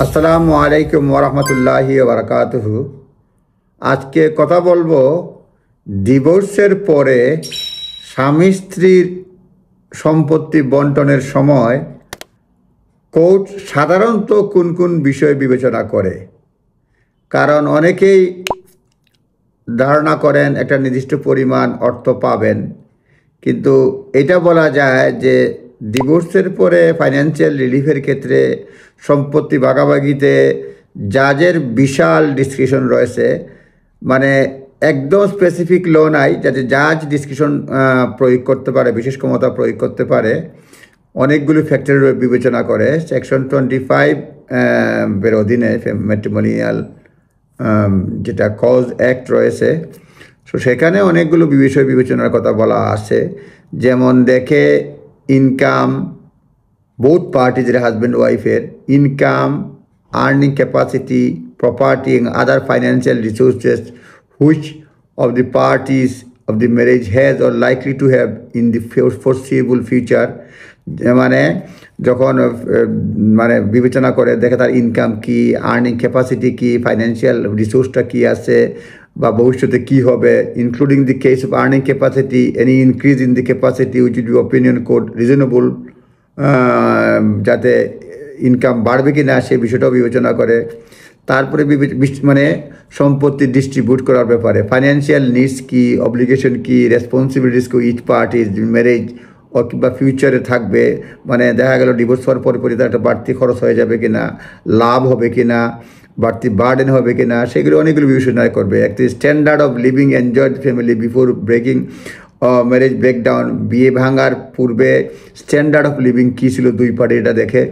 আসসালামু আলাইকুম ওরহমতুল্লাহি ওবরাকাতুহু। আজকে কথা বলবো ডিভোর্সের পরে স্বামী স্ত্রীর সম্পত্তি বন্টনের সময় কোর্ট সাধারণত কোন কোন বিষয় বিবেচনা করে। কারণ অনেকেই ধারণা করেন একটা নির্দিষ্ট পরিমাণ অর্থ পাবেন, কিন্তু এটা বলা যায় যে ডিভোর্সের পরে ফাইন্যান্সিয়াল রিলিফের ক্ষেত্রে সম্পত্তি ভাগাভাগিতে জাজের বিশাল ডিসক্রিপশন রয়েছে। মানে একদম স্পেসিফিক ল নাই, যাতে জাজ ডিসক্রিপশন প্রয়োগ করতে পারে, বিশেষ ক্ষমতা প্রয়োগ করতে পারে। অনেকগুলো ফ্যাক্টর বিবেচনা করে সেকশন 25 এর অধীনে ম্যাট্রিমোনিয়াল যেটা কজ অ্যাক্ট রয়েছে। সো সেখানে অনেকগুলো বিষয় বিবেচনার কথা বলা আছে, যেমন দেখে ইনকাম, both parties, হাজব্যান্ড ওয়াইফের ইনকাম, আর্নিং ক্যাপাসিটি, প্রপার্টি এবং other financial resources which of the parties of the marriage has or likely to have in the foreseeable future। মানে যখন মানে বিবেচনা করে দেখে তার ইনকাম কি, আর্নিং ক্যাপাসিটি কি, ফাইন্যান্সিয়াল রিসোর্সটা কি আছে বা ভবিষ্যতে কী হবে, including the case of earning capacity, any increase in the capacity which would be opinion court reasonable, যাতে ইনকাম বাড়বে কি না সে বিষয়টাও বিবেচনা করে। তারপরে মানে সম্পত্তি ডিস্ট্রিবিউট করার ব্যাপারে ফাইন্যান্সিয়াল নিডস কি, অব্লিগেশন কি, রেসপন্সিবিলিটিস কি ইচ পার্টিজ ম্যারেজ ও কিংবা ফিউচারে থাকবে। মানে দেখা গেল ডিভোর্স হওয়ার পরে তার একটা বাড়তি খরচ হয়ে যাবে কিনা, লাভ হবে কিনা, বাড়তি বার্ডেন হবে কিনা, সেগুলো অনেকগুলো বিবেচনা করবে। একটি standard of living enjoyed family before breaking marriage breakdown, বিয়ে ভাঙার পূর্বে স্ট্যান্ডার্ড অফ লিভিং কী ছিল দুই পার্টি এটা দেখে।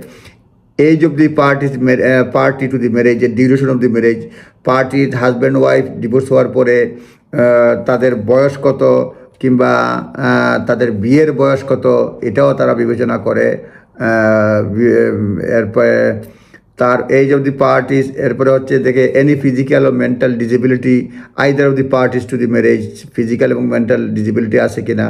Age of the party to the marriage, duration of the marriage, পার্টির হাজব্যান্ড ওয়াইফ ডিভোর্স হওয়ার পরে তাদের বয়স কত কিংবা তাদের বিয়ের বয়স কত, এটাও তারা বিবেচনা করে। এরপরে তার এজ অফ দি পার্টিস, এরপরে হচ্ছে দেখে এনি ফিজিক্যাল ও mental disability either of the parties to the marriage, physical এবং মেন্টাল ডিসেবিলিটি আছে কিনা,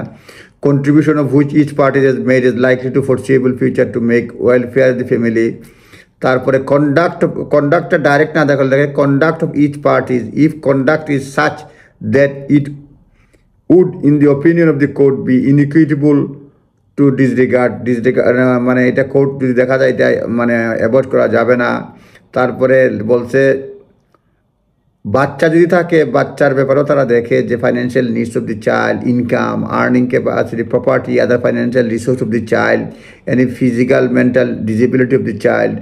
contribution of which each party has made is likely to foreseeable future to make welfare of the family। তারপরে কন্ডাক্টটা direct না দেখা লাগে, conduct of each parties if conduct is such that it would in the opinion of the court be inequitable to disregard, মানে এটা court যদি দেখা যায় এটা মানে অ্যাভয়েড করা যাবে না। তারপরে বলছে বাচ্চা যদি থাকে বাচ্চার ব্যাপারেও তারা দেখে যে financial needs of the child, income, earning capacity, property, other financial resource of the child, any physical mental disability of the child.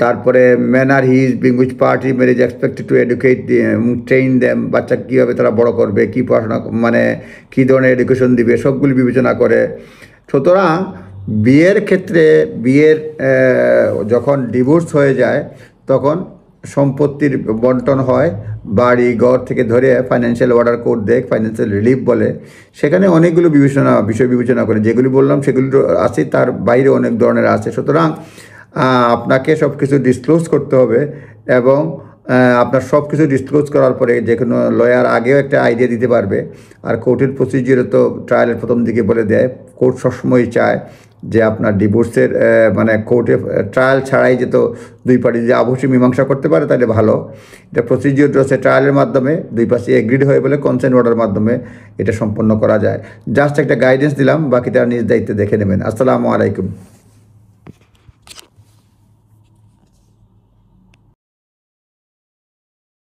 তারপরে manner he is being which party marriage expected to educate train them, বাচ্চা কীভাবে তারা বড় করবে, কী পড়াশোনা মানে কী ধরনের education দিবে, সবগুলি বিবেচনা করে। সুতরাং বিয়ের ক্ষেত্রে যখন ডিভোর্স হয়ে যায় তখন সম্পত্তির বন্টন হয়, বাড়ি ঘর থেকে ধরে ফাইন্যান্সিয়াল অর্ডার কোড দেখ, ফাইন্যান্সিয়াল রিলিফ বলে, সেখানে অনেকগুলো বিষয় বিবেচনা করে। যেগুলি বললাম সেগুলো আছে, তার বাইরে অনেক ধরনের আছে। সুতরাং আপনাকে সব কিছু ডিসক্লোজ করতে হবে এবং আপনার সব কিছু ডিসক্লোজ করার পরে যে কোনো লয়ার আগেও একটা আইডিয়া দিতে পারবে। আর কোর্টের প্রসিজিওরে তো ট্রায়ালের প্রথম দিকে বলে দেয়, কোর্ট সবসময় চায় যে আপনার ডিভোর্সের মানে কোর্টে ট্রায়াল ছাড়াই যে তো দুই পার্টি যে অবশ্যই মীমাংসা করতে পারে তাহলে ভালো। এটা প্রসিজিওর রয়েছে ট্রায়ালের মাধ্যমে, দুই পাশে এগ্রিড হয়ে বলে কনসেন্ট অর্ডার মাধ্যমে এটা সম্পন্ন করা যায়। জাস্ট একটা গাইডেন্স দিলাম, বাকিটা নিজ দায়িত্বে দেখে নেবেন। আসসালামু আলাইকুম।